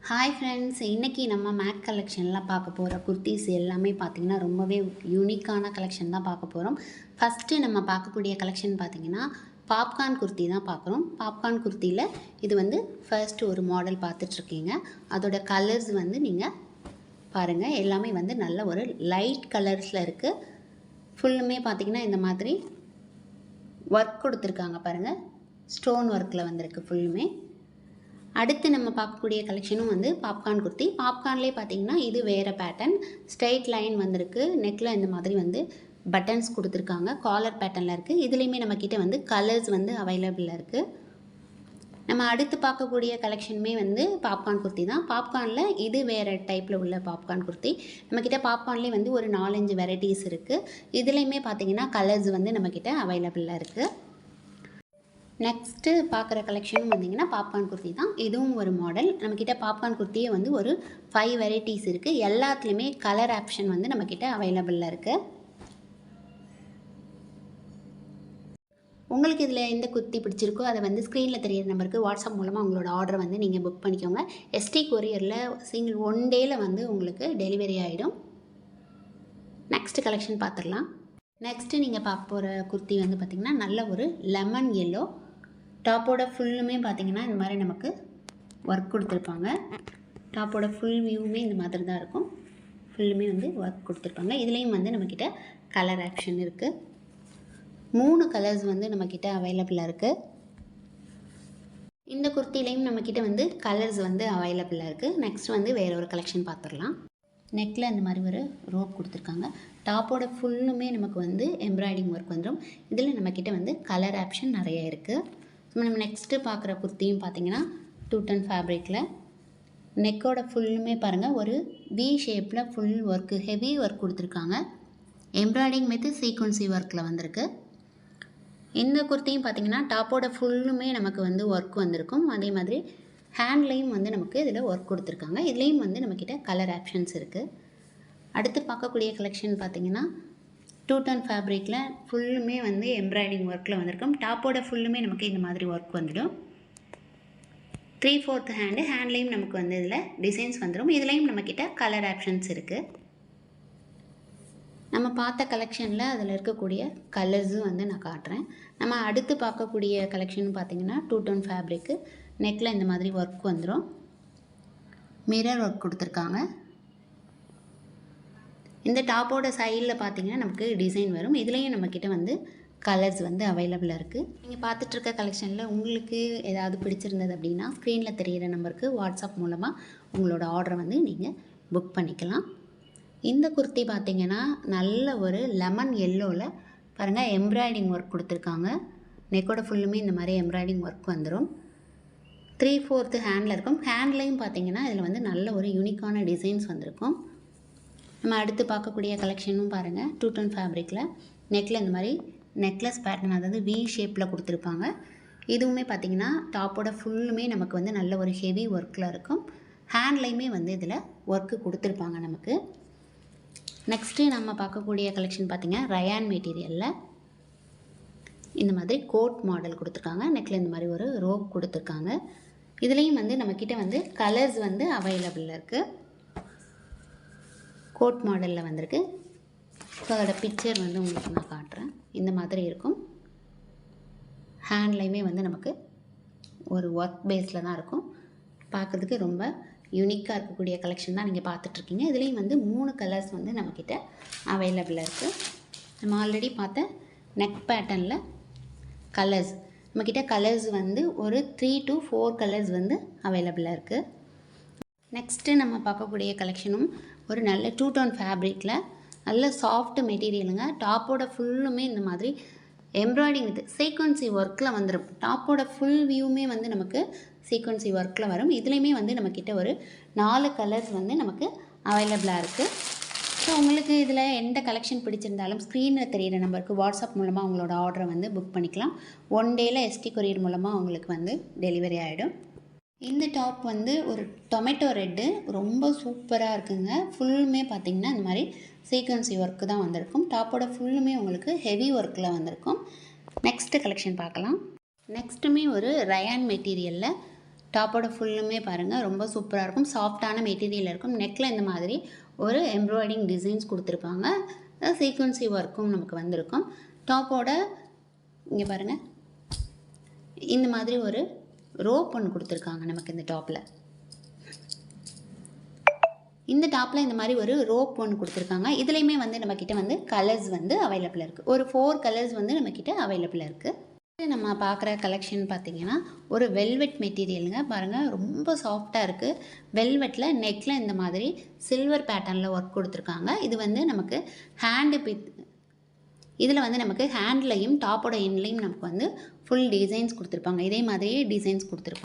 Hi friends, இன்றைக்கி நம்ம make கலெக்ஷன்லாம் பார்க்க போகிற குர்த்திஸ் எல்லாமே பார்த்திங்கன்னா ரொம்பவே யூனிக்கான கலெக்ஷன் தான் பார்க்க போகிறோம். ஃபஸ்ட்டு நம்ம பார்க்கக்கூடிய கலெக்ஷன் பார்த்திங்கன்னா பாப்கார்ன் குர்த்தி தான் பார்க்குறோம். பாப்கார்ன் குர்த்தியில் இது வந்து ஃபர்ஸ்ட் ஒரு மாடல் பார்த்துட்ருக்கீங்க. அதோட கலர்ஸ் வந்து நீங்கள் பாருங்கள், எல்லாமே வந்து நல்ல ஒரு லைட் கலர்ஸில் இருக்குது. ஃபுல்லுமே பார்த்திங்கன்னா இந்த மாதிரி ஒர்க் கொடுத்துருக்காங்க பாருங்கள், ஸ்டோன் ஒர்க்கில் வந்திருக்கு ஃபுல்லுமே. அடுத்து நம்ம பார்க்கக்கூடிய கலெக்ஷனும் வந்து பாப்கார்ன் குர்த்தி. பாப்கார்ன்லேயே பார்த்தீங்கன்னா இது வேறு பேட்டர்ன், ஸ்ட்ரெயிட் லைன் வந்திருக்கு. நெக்கில் இந்த மாதிரி வந்து பட்டன்ஸ் கொடுத்துருக்காங்க, காலர் பேட்டர்னில் இருக்குது. இதுலேயுமே நம்மக்கிட்ட வந்து கலர்ஸ் வந்து அவைலபிளாக இருக்குது. நம்ம அடுத்து பார்க்கக்கூடிய கலெக்ஷனுமே வந்து பாப்கார்ன் குர்த்தி தான். பாப்கார்னில் இது வேறு டைப்பில் உள்ள பாப்கார்ன் குர்த்தி. நம்மக்கிட்ட பாப்கார்ன்லேயே வந்து ஒரு 4-5 வெரைட்டிஸ் இருக்குது. இதுலேயுமே பார்த்திங்கன்னா கலர்ஸ் வந்து நம்மக்கிட்ட அவைலபிளாக இருக்குது. நெக்ஸ்ட்டு பார்க்குற கலெக்ஷனும் வந்திங்கன்னா பாப்கார்ன் குர்த்தி தான். இதுவும் ஒரு மாடல். நம்மக்கிட்ட பாப்கார்ன் குர்த்தியே வந்து ஒரு 5 வெரைட்டிஸ் இருக்குது. எல்லாத்துலேயுமே கலர் ஆப்ஷன் வந்து நம்மக்கிட்ட அவைலபிளாக இருக்குது. உங்களுக்கு இதில் எந்த குர்த்தி பிடிச்சிருக்கோ அதை வந்து ஸ்க்ரீனில் தெரியிற நம்பருக்கு வாட்ஸ்அப் மூலமாக உங்களோட ஆர்டரை வந்து நீங்கள் புக் பண்ணிக்கோங்க. எஸ்டி கொரியரில் சிங்கிள் 1 டேயில் வந்து உங்களுக்கு டெலிவரி ஆகிடும். நெக்ஸ்ட்டு கலெக்ஷன் பார்த்துடலாம். நெக்ஸ்ட்டு நீங்கள் பார்க்க போகிற குர்த்தி வந்து பார்த்திங்கன்னா நல்ல ஒரு லெமன் எல்லோ. டாப்போட ஃபுல்லுமே பார்த்திங்கன்னா இந்த மாதிரி நமக்கு ஒர்க் கொடுத்துருப்பாங்க. டாப்போட ஃபுல் வியூவுமே இந்த மாதிரி தான் இருக்கும். ஃபுல்லுமே வந்து ஒர்க் கொடுத்துருப்பாங்க. இதுலேயும் வந்து நம்மக்கிட்ட கலர் ஆப்ஷன் இருக்குது. 3 கலர்ஸ் வந்து நம்மக்கிட்ட அவைலபிளாக இருக்குது. இந்த குர்த்திலையும் நம்மக்கிட்ட வந்து கலர்ஸ் வந்து அவைலபிளாக இருக்குது. நெக்ஸ்ட் வந்து வேறு ஒரு கலெக்ஷன் பார்த்துடலாம். நெக்கில் இந்த மாதிரி ஒரு ரோப் கொடுத்துருக்காங்க. டாப்போட ஃபுல்லுமே நமக்கு வந்து எம்ப்ராய்டிங் ஒர்க் வந்துடும். இதில் நம்மக்கிட்ட வந்து கலர் ஆப்ஷன் நிறைய இருக்குது. நம்ம நெக்ஸ்ட்டு பார்க்குற குர்த்தியும் பார்த்திங்கன்னா 2 ton ஃபேப்ரிக்கில் நெக்கோட ஃபுல்லுமே பாருங்கள் ஒரு வி ஷேப்பில் ஃபுல் ஒர்க்கு, ஹெவி ஒர்க் கொடுத்துருக்காங்க. எம்ப்ராய்டிங் வித் சீக்வன்சி ஒர்க்கில் வந்திருக்கு. இந்த குர்த்தியும் பார்த்திங்கன்னா டாப்போட ஃபுல்லுமே நமக்கு வந்து ஒர்க் வந்திருக்கும். அதே மாதிரி ஹேண்ட்லேயும் வந்து நமக்கு இதில் ஒர்க் கொடுத்துருக்காங்க. இதுலேயும் வந்து நம்மக்கிட்ட கலர் ஆப்ஷன்ஸ் இருக்குது. அடுத்து பார்க்கக்கூடிய கலெக்ஷன் பார்த்திங்கன்னா 2 ton ஃபேப்ரிக்கில் ஃபுல்லுமே வந்து எம்ப்ராய்டிங் ஒர்க்கில் வந்திருக்கும். டாப்போட ஃபுல்லுமே நமக்கு இந்த மாதிரி ஒர்க் வந்துடும். 3/4 ஹேண்ட்லேயும் நமக்கு வந்து இதில் டிசைன்ஸ் வந்துடும். இதுலேயும் நம்மக்கிட்ட கலர் ஆப்ஷன்ஸ் இருக்குது. நம்ம பார்த்த கலெக்ஷனில் அதில் இருக்கக்கூடிய கலர்ஸும் வந்து நான் காட்டுறேன். நம்ம அடுத்து பார்க்கக்கூடிய கலெக்ஷன் பார்த்திங்கன்னா 2 ton ஃபேப்ரிக்கு. நெக்கில் இந்த மாதிரி ஒர்க் வந்துடும். மிரர் ஒர்க் கொடுத்துருக்காங்க. இந்த டாப்போட சைடில் பார்த்திங்கன்னா நமக்கு டிசைன் வரும். இதுலேயும் நம்மக்கிட்ட வந்து கலர்ஸ் வந்து அவைலபிளாக இருக்குது. நீங்கள் பார்த்துட்ருக்க கலெக்ஷனில் உங்களுக்கு ஏதாவது பிடிச்சிருந்தது அப்படின்னா ஸ்க்ரீனில் தெரிகிற நம்பருக்கு வாட்ஸ்அப் மூலமாக உங்களோட ஆர்டரை வந்து நீங்கள் புக் பண்ணிக்கலாம். இந்த குர்த்தி பார்த்திங்கன்னா நல்ல ஒரு லெமன் எல்லோவில் பாருங்கள் எம்ப்ராய்டிங் ஒர்க் கொடுத்துருக்காங்க. நெக்கோட ஃபுல்லுமே இந்த மாதிரி எம்ப்ராய்டிங் ஒர்க் வந்துடும். 3/4 ஹேண்டில் இருக்கும். ஹேண்ட்லேயும் பார்த்திங்கன்னா இதில் வந்து நல்ல ஒரு யூனிக்கான டிசைன்ஸ் வந்திருக்கும். நம்ம அடுத்து பார்க்கக்கூடிய கலெக்ஷனும் பாருங்கள் 2 ton ஃபேப்ரிக்கில் நெக்கில் இந்த மாதிரி நெக்லஸ் பேட்டர்ன், அதாவது வி ஷேப்பில் கொடுத்துருப்பாங்க. இதுவுமே பார்த்திங்கன்னா டாப்போட ஃபுல்லுமே நமக்கு வந்து நல்ல ஒரு ஹெவி ஒர்க்கில் இருக்கும். ஹேண்ட்லேயுமே வந்து இதில் ஒர்க்கு கொடுத்துருப்பாங்க நமக்கு. நெக்ஸ்ட்டு நம்ம பார்க்கக்கூடிய கலெக்ஷன் பார்த்திங்கன்னா ரயான் மெட்டீரியலில் இந்த மாதிரி கோட் மாடல் கொடுத்துருக்காங்க. நெக்கில் இந்த மாதிரி ஒரு ரோப் கொடுத்துருக்காங்க. இதுலேயும் வந்து நம்மக்கிட்ட வந்து கலர்ஸ் வந்து அவைலபிளாக இருக்குது. கோட் மாடலில் வந்திருக்கு. ஸோ அதோட பிக்சர் வந்து உங்களுக்கு நான் காட்டுறேன். இந்த மாதிரி இருக்கும். ஹேண்ட்லேயுமே வந்து நமக்கு ஒரு ஒர்க் பேஸில் தான் இருக்கும். பார்க்குறதுக்கு ரொம்ப யூனிக்காக இருக்கக்கூடிய கலெக்ஷன் தான் நீங்கள் பார்த்துட்ருக்கீங்க. இதுலேயும் வந்து 3 கலர்ஸ் வந்து நம்மக்கிட்ட அவைலபிளாக இருக்குது. நம்ம ஆல்ரெடி பார்த்த நெக் பேட்டர்னில் கலர்ஸ் நம்மக்கிட்ட கலர்ஸ் வந்து ஒரு 3 to 4 கலர்ஸ் வந்து அவைலபிளாக இருக்குது. நெக்ஸ்ட்டு நம்ம பார்க்கக்கூடிய கலெக்ஷனும் ஒரு நல்ல 2 ton ஃபேப்ரிக்கில் நல்ல சாஃப்ட் மெட்டீரியலுங்க. டாப்போட ஃபுல்லுமே இந்த மாதிரி எம்ப்ராய்டிங் வித் சீக்வன்சி ஒர்க்கில் வந்துடும். டாப்போட ஃபுல் வியூமே வந்து நமக்கு சீக்வன்சி ஒர்க்கில் வரும். இதுலேயுமே வந்து நம்மக்கிட்ட ஒரு 4 கலர்ஸ் வந்து நமக்கு அவைலபிளாக இருக்குது. ஸோ உங்களுக்கு இதில் எந்த கலெக்ஷன் பிடிச்சிருந்தாலும் ஸ்க்ரீனில் தெரிகிற நம்பருக்கு வாட்ஸ்அப் மூலமாக உங்களோட ஆர்டரை வந்து புக் பண்ணிக்கலாம். 1 டேயில் எஸ்டி கொரியர் மூலமாக உங்களுக்கு வந்து டெலிவரி ஆகிடும். இந்த டாப் வந்து ஒரு டொமேட்டோ ரெட்டு, ரொம்ப சூப்பராக இருக்குங்க. ஃபுல்லுமே பார்த்திங்கன்னா இந்த மாதிரி சீக்வன்சி ஒர்க்கு தான் வந்திருக்கும். டாப்போட ஃபுல்லுமே உங்களுக்கு ஹெவி ஒர்க்கில் வந்திருக்கும். நெக்ஸ்ட்டு கலெக்ஷன் பார்க்கலாம். நெக்ஸ்ட்டுமே ஒரு ரயான் மெட்டீரியலில் டாப்போட ஃபுல்லுமே பாருங்கள் ரொம்ப சூப்பராக இருக்கும். சாஃப்டான மெட்டீரியல் இருக்கும். நெக்கில் இந்த மாதிரி ஒரு எம்ப்ராய்டிங் டிசைன்ஸ் கொடுத்துருப்பாங்க. சீக்வன்சி ஒர்க்கும் நமக்கு வந்திருக்கும். டாப்போட இங்கே பாருங்கள், இந்த மாதிரி ஒரு ரோப் ஒன்று கொடுத்துருக்காங்க நமக்கு இந்த டாப்பில். இந்த டாப்பில் இந்த மாதிரி ஒரு ரோப் ஒன்று கொடுத்துருக்காங்க. இதுலேயுமே வந்து நம்மக்கிட்ட வந்து கலர்ஸ் வந்து அவைலபிளாக இருக்குது. ஒரு 4 கலர்ஸ் வந்து நம்மக்கிட்ட அவைலபிளாக இருக்குது. நம்ம பார்க்குற கலெக்ஷன் பார்த்திங்கன்னா ஒரு வெல்வெட் மெட்டீரியலுங்க. பாருங்கள் ரொம்ப சாஃப்டாக இருக்குது. வெல்வெட்டில் நெக்கில் இந்த மாதிரி சில்வர் பேட்டர்னில் ஒர்க் கொடுத்துருக்காங்க. இது வந்து நமக்கு இதில் வந்து நமக்கு ஹேண்ட்லையும் டாப்போட எண்ட்லையும் நமக்கு வந்து ஃபுல் டிசைன்ஸ் கொடுத்துருப்பாங்க. இதே மாதிரியே டிசைன்ஸ் கொடுத்துருப்பாங்க.